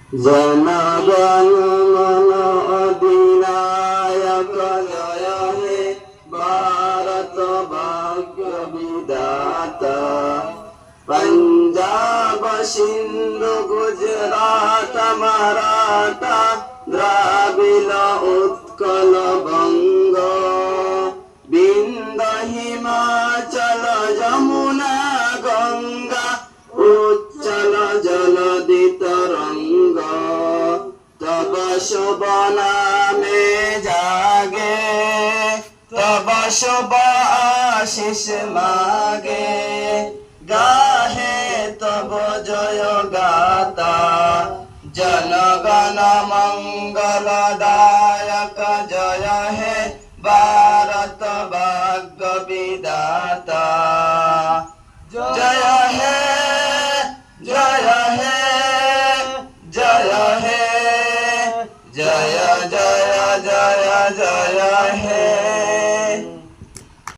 জনগণ মন অধিনায়ক জয় হে ভারত ভাগ্য বিধাতা पंजाब सिंधु गुजरात मराठा द्राविड़ उत्कल बंग विंध्य हिमाचल यमुना गंगा उच्चल जलधि तरंग तब शुभ नामे जागे तब शुभ आशीष मागे गाहे तब जय गाता जनगण मंगलदायक जय हे भारत भाग्य विधाता जय हे जय हे जय हे जय जय जय जय हे